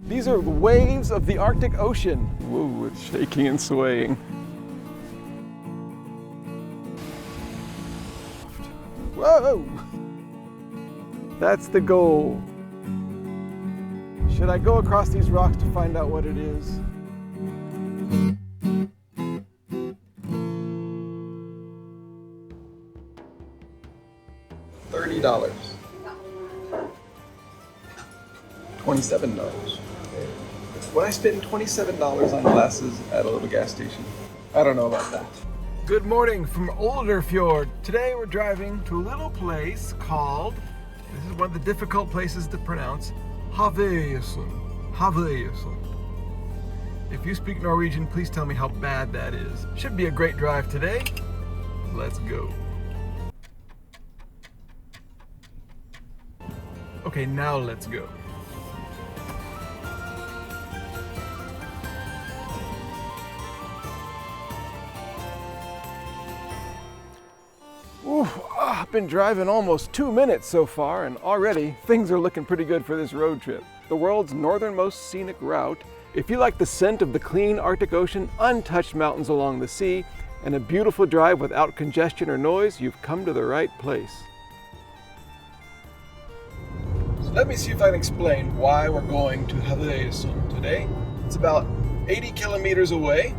These are the waves of the Arctic Ocean. Whoa, it's shaking and swaying. Whoa! That's the goal. Should I go across these rocks to find out what it is? $30. $27. Would I spend $27 on glasses at a little gas station? I don't know about that. Good morning from Olderfjord. Today we're driving to a little place called, this is one of the difficult places to pronounce, Havøysund. Havøysund. If you speak Norwegian, please tell me how bad that is. Should be a great drive today. Let's go. Okay, now let's go. I've been driving almost 2 minutes so far, and already things are looking pretty good for this road trip. The world's northernmost scenic route. If you like the scent of the clean Arctic Ocean, untouched mountains along the sea, and a beautiful drive without congestion or noise, you've come to the right place. So let me see if I can explain why we're going to Havøysund today. It's about 80 kilometers away.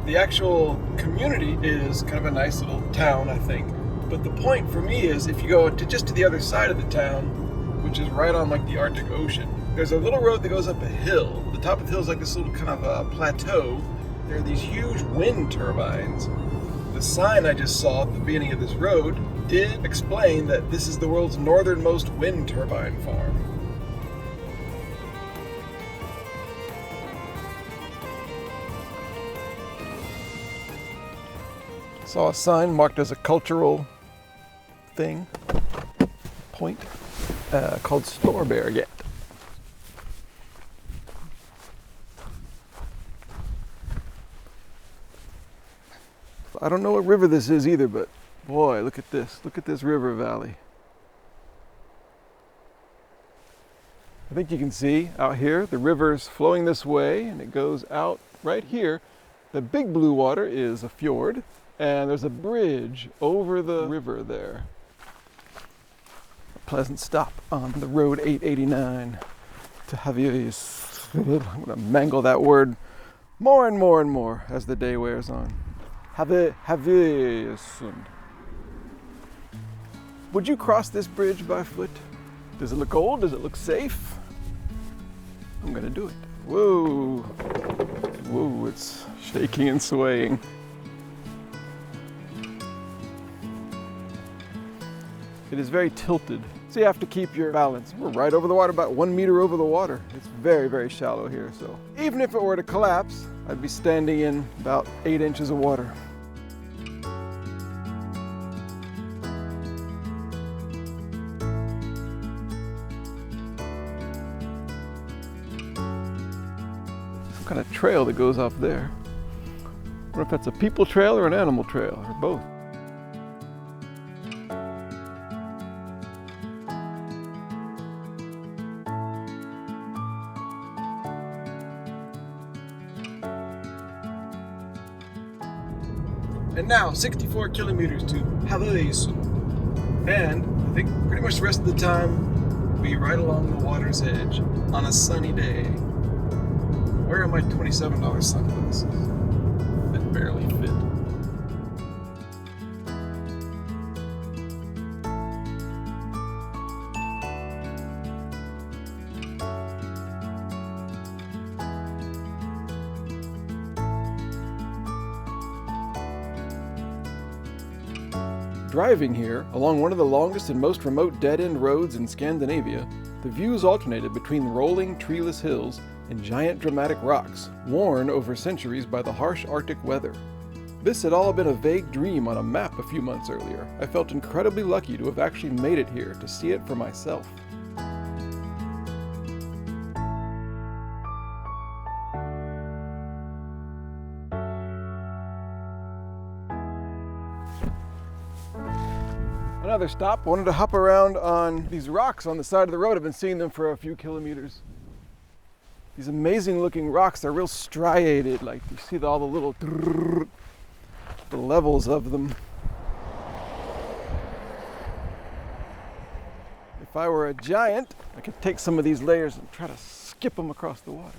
The actual community is kind of a nice little town, I think. But the point for me is if you go to the other side of the town, which is right on like the Arctic Ocean, there's a little road that goes up a hill. The top of the hill is like this little kind of a plateau. There are these huge wind turbines. The sign I just saw at the beginning of this road did explain that this is the world's northernmost wind turbine farm. Saw a sign marked as a cultural point called Storberget. I don't know what river this is either, but boy, look at this. Look at this river valley. I think you can see out here the river's flowing this way and it goes out right here. The big blue water is a fjord, and there's a bridge over the river there. A pleasant stop on the road 889 to Havøysund. I'm going to mangle that word more and more and more as the day wears on. Havøysund. Would you cross this bridge by foot? Does it look old? Does it look safe? I'm going to do it. Whoa. Whoa, it's shaking and swaying. It is very tilted, so you have to keep your balance. We're right over the water, about 1 meter over the water. It's very, very shallow here, so even if it were to collapse, I'd be standing in about 8 inches of water. Some kind of trail that goes off there. I wonder if that's a people trail or an animal trail, or both. And now, 64 kilometers to Havøysund. And I think pretty much the rest of the time we'll be right along the water's edge on a sunny day. Where are my $27 sunglasses that barely fit? Driving here, along one of the longest and most remote dead-end roads in Scandinavia, the views alternated between rolling, treeless hills and giant dramatic rocks, worn over centuries by the harsh Arctic weather. This had all been a vague dream on a map a few months earlier. I felt incredibly lucky to have actually made it here to see it for myself. Another stop. Wanted to hop around on these rocks on the side of the road. I've been seeing them for a few kilometers. These amazing looking rocks are real striated, like you see all the levels of them. If I were a giant, I could take some of these layers and try to skip them across the water.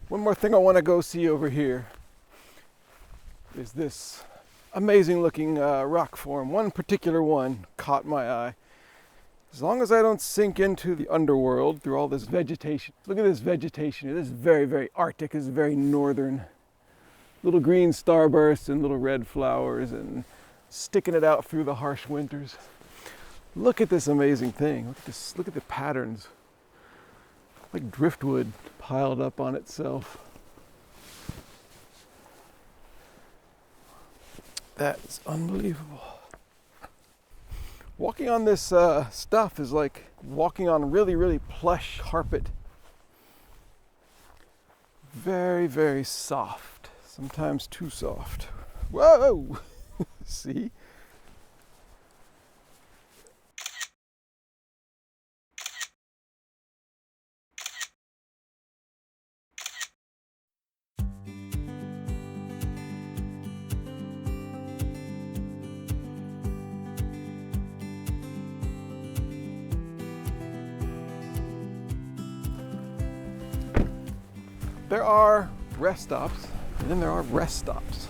One more thing I want to go see over here is this amazing looking rock form. One particular one caught my eye. As long as I don't sink into the underworld through all this vegetation. Look at this vegetation. It is very, very Arctic. It's very northern. Little green starbursts and little red flowers and sticking it out through the harsh winters. Look at this amazing thing. Look at this. Look at the patterns. Like driftwood piled up on itself. That's unbelievable. Walking on this stuff is like walking on really, really plush carpet. Very, very soft. Sometimes too soft. Whoa! See? There are rest stops, and then there are rest stops.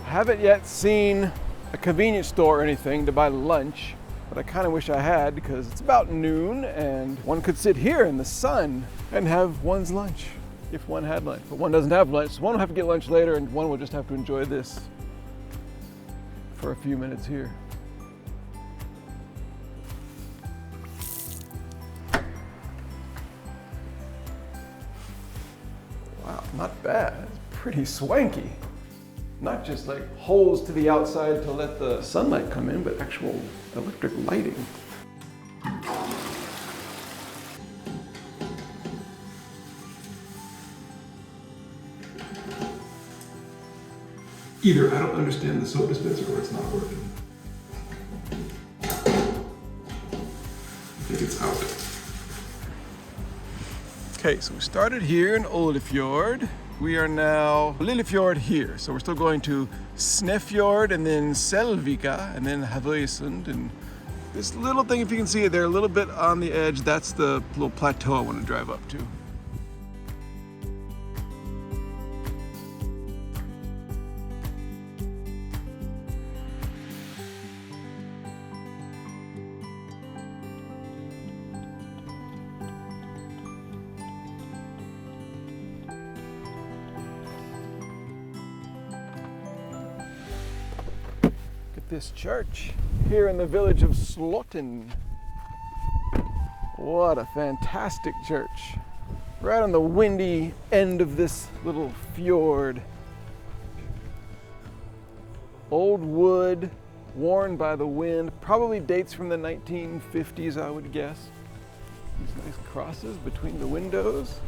I haven't yet seen a convenience store or anything to buy lunch, but I kind of wish I had because it's about noon and one could sit here in the sun and have one's lunch if one had lunch. But one doesn't have lunch, so one will have to get lunch later and one will just have to enjoy this for a few minutes here. Wow, not bad. It's pretty swanky. Not just like holes to the outside to let the sunlight come in, but actual electric lighting. Either I don't understand the soap dispenser or it's not working. I think it's out. Okay, so we started here in Olderfjord. We are now Lillefjord here. So we're still going to Snefjord and then Selvika and then Havøysund. And this little thing, if you can see it there, a little bit on the edge, that's the little plateau I want to drive up to. This church here in the village of Slott. What a fantastic church. Right on the windy end of this little fjord. Old wood, worn by the wind, probably dates from the 1950s, I would guess. These nice crosses between the windows,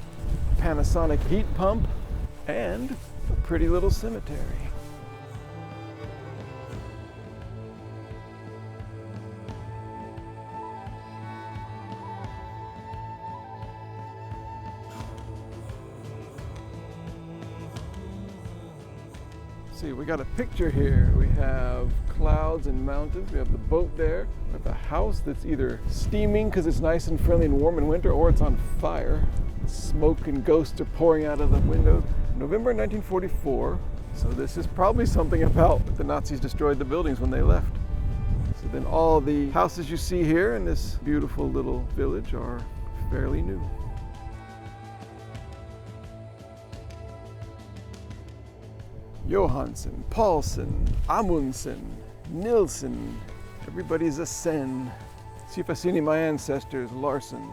Panasonic heat pump, and a pretty little cemetery. See, we got a picture here. We have clouds and mountains. We have the boat there. We have a house that's either steaming because it's nice and friendly and warm in winter, or it's on fire. Smoke and ghosts are pouring out of the windows. November 1944. So this is probably something about the Nazis destroyed the buildings when they left. So then all the houses you see here in this beautiful little village are fairly new. Johansson, Paulsen, Amundsen, Nilsson, everybody's a Sen. See if I see any of my ancestors, Larsen.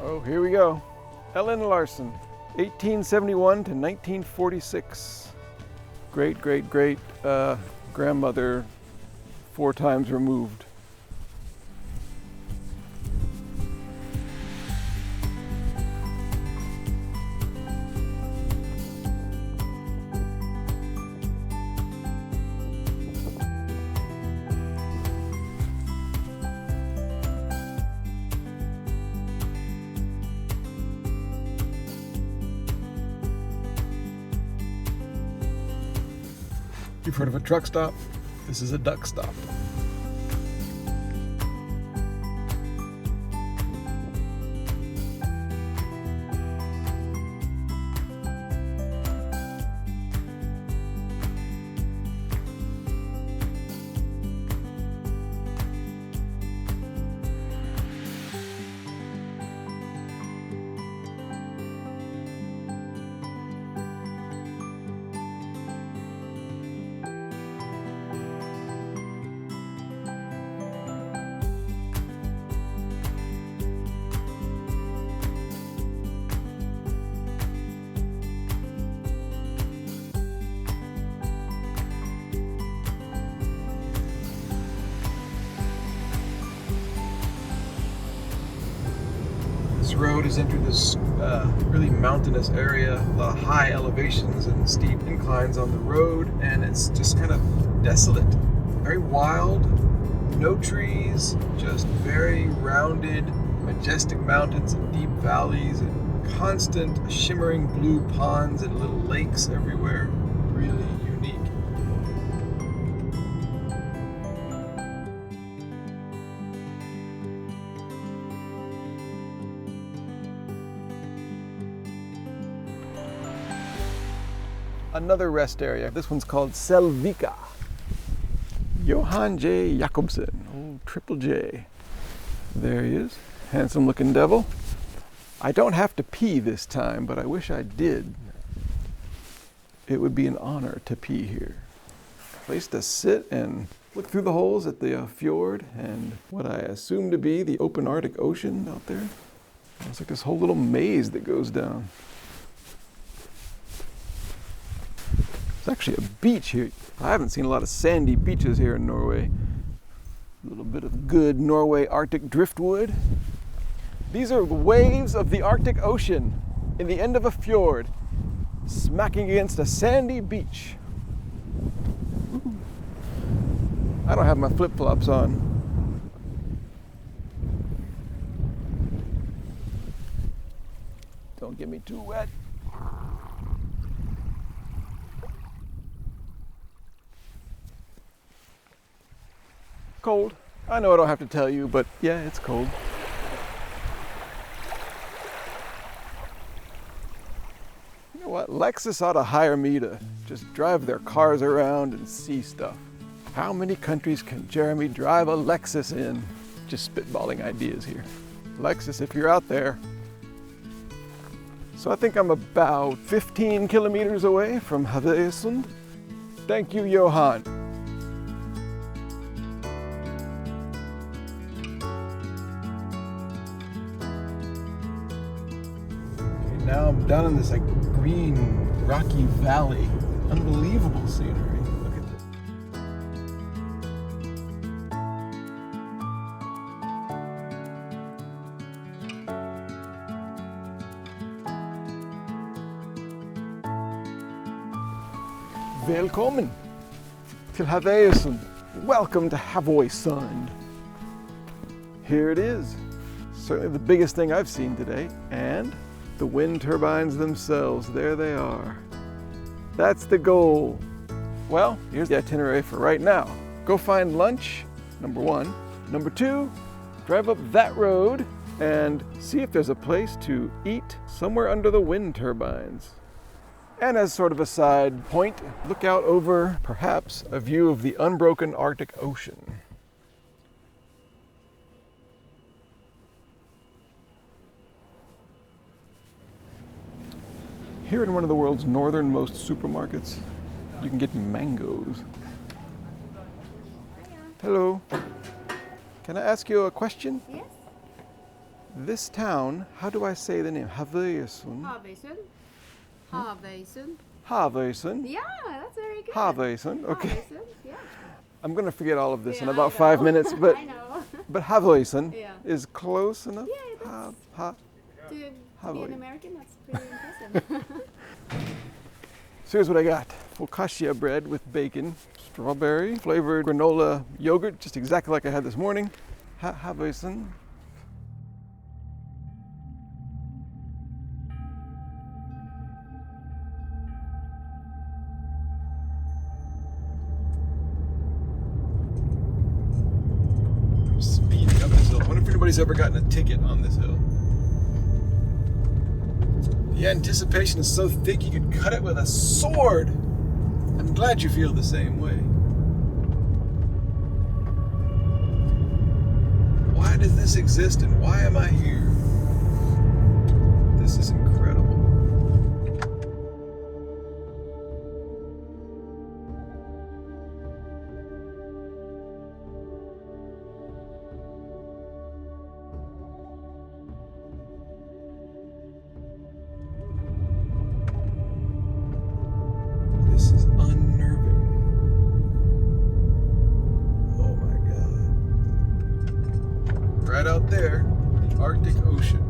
Oh, here we go. Ellen Larsen, 1871 to 1946. Great grandmother 4 times removed. you've heard of a truck stop, this is a duck stop. This road has entered this really mountainous area, a lot of high elevations and steep inclines on the road, and it's just kind of desolate, very wild, no trees, just very rounded, majestic mountains and deep valleys and constant shimmering blue ponds and little lakes everywhere. Really unique. Another rest area. This one's called Selvika. Johan J. Jakobsen, old Triple J. There he is, handsome looking devil. I don't have to pee this time, but I wish I did. It would be an honor to pee here. Place to sit and look through the holes at the fjord and what I assume to be the open Arctic Ocean out there. It's like this whole little maze that goes down. It's actually a beach here. I haven't seen a lot of sandy beaches here in Norway. A little bit of good Norway Arctic driftwood. These are the waves of the Arctic Ocean in the end of a fjord, smacking against a sandy beach. Ooh. I don't have my flip-flops on. Don't get me too wet. Cold. I know I don't have to tell you, but yeah, it's cold. You know what? Lexus ought to hire me to just drive their cars around and see stuff. How many countries can Jeremy drive a Lexus in? Just spitballing ideas here. Lexus, if you're out there. So I think I'm about 15 kilometers away from Havøysund. Thank you, Johan. Now I'm down in this like green, rocky valley. Unbelievable scenery. Look at this. Välkommen till Havøysund. Welcome to Havøysund. Here it is. Certainly the biggest thing I've seen today, and the wind turbines themselves, there they are. That's the goal. Well, here's the itinerary for right now. Go find lunch, number one. Number two, drive up that road and see if there's a place to eat somewhere under the wind turbines. And as sort of a side point, look out over perhaps a view of the unbroken Arctic Ocean. Here in one of the world's northernmost supermarkets, you can get mangoes. Hello. Can I ask you a question? Yes. This town, how do I say the name? Havøysund? Havøysund. Havøysund. Havøysund? Yeah, that's very good. Havøysund, okay. Havøysund, yeah. I'm going to forget all of this in Yeah, about 5 minutes, but I know. but Havøysund Yeah. is close enough. Yeah, that's, to be an American, that's pretty impressive. So here's what I got. Focaccia bread with bacon, strawberry flavored granola yogurt, just exactly like I had this morning. Havøysund. anybody's ever gotten a ticket on this hill. The anticipation is so thick you could cut it with a sword. I'm glad you feel the same way. Why does this exist and why am I here? This is incredible. This is unnerving. Oh my God. Right out there, the Arctic Ocean.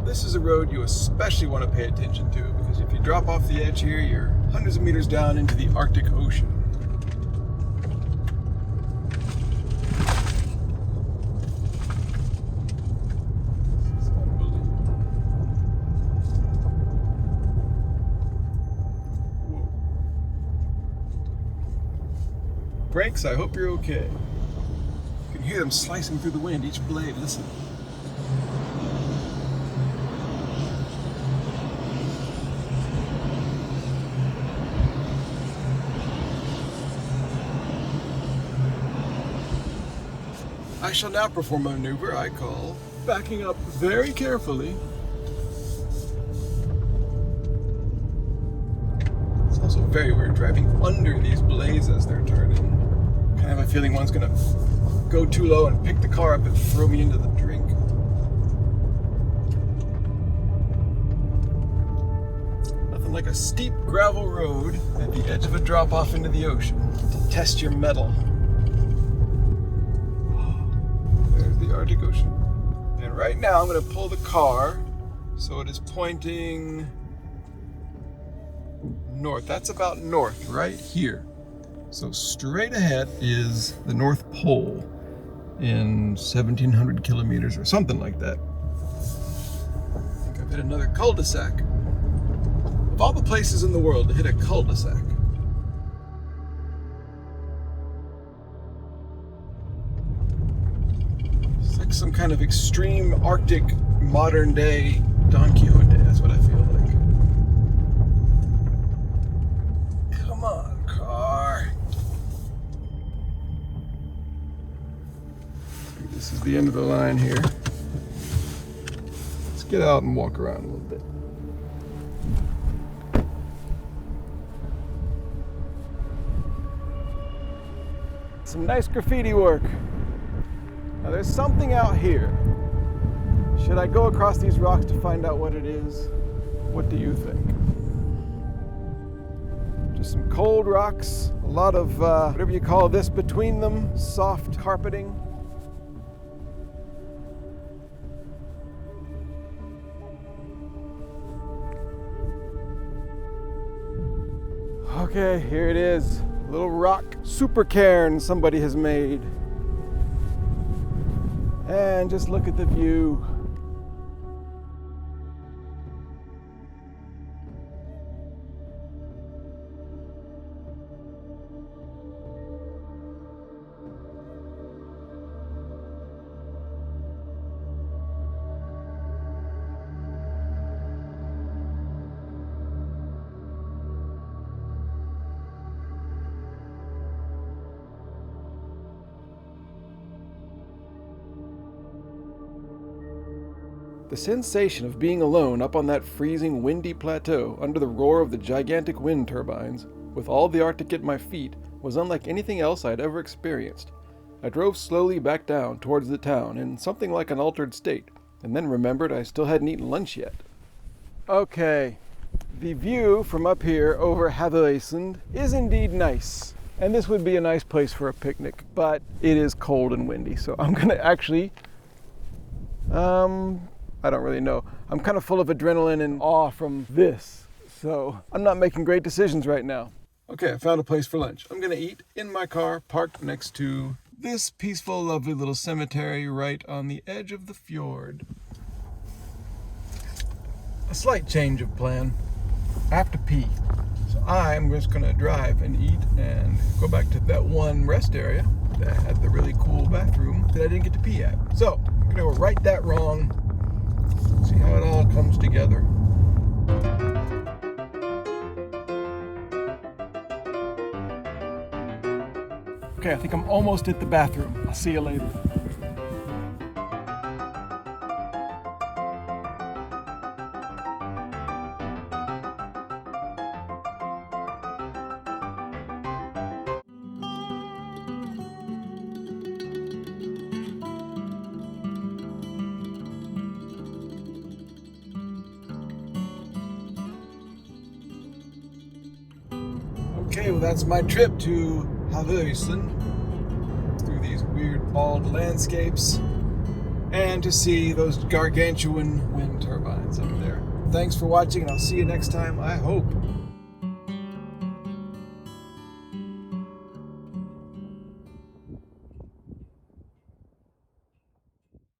This is a road you especially want to pay attention to because if you drop off the edge here, you're hundreds of meters down into the Arctic Ocean. This is unbelievable. Whoa. Brakes, I hope you're okay. You can hear them slicing through the wind, each blade, listen. I shall now perform a maneuver I call backing up very carefully. It's also very weird driving under these blades as they're turning. I have a feeling one's gonna go too low and pick the car up and throw me into the drink. Nothing like a steep gravel road at the edge of a drop off into the ocean to test your mettle. The Arctic Ocean. And right now I'm going to pull the car so it is pointing north. That's about north right here. So straight ahead is the North Pole in 1700 kilometers or something like that. I think I've hit another cul-de-sac. Of all the places in the world to hit a cul-de-sac. Some kind of extreme Arctic modern day Don Quixote. That's what I feel like. Come on, car. This is the end of the line here. Let's get out and walk around a little bit. Some nice graffiti work. Now there's something out here. Should I go across these rocks to find out what it is? What do you think? Just some cold rocks, a lot of whatever you call this between them, soft carpeting. Okay, here it is. A little rock super cairn somebody has made. And just look at the view. The sensation of being alone up on that freezing, windy plateau under the roar of the gigantic wind turbines, with all the Arctic at my feet, was unlike anything else I had ever experienced. I drove slowly back down towards the town in something like an altered state, and then remembered I still hadn't eaten lunch yet. Okay, the view from up here over Havøysund is indeed nice. And this would be a nice place for a picnic, but it is cold and windy, so I'm gonna actually, I don't really know. I'm kind of full of adrenaline and awe from this, so I'm not making great decisions right now. Okay, I found a place for lunch. I'm gonna eat in my car parked next to this peaceful, lovely little cemetery right on the edge of the fjord. A slight change of plan. I have to pee. So I'm just gonna drive and eat and go back to that one rest area that had the really cool bathroom that I didn't get to pee at. So I'm gonna go right that wrong, see how it all comes together. Okay, I think I'm almost at the bathroom. I'll see you later. Okay, well that's my trip to Havøysund, through these weird bald landscapes, and to see those gargantuan wind turbines up there. Thanks for watching, and I'll see you next time, I hope.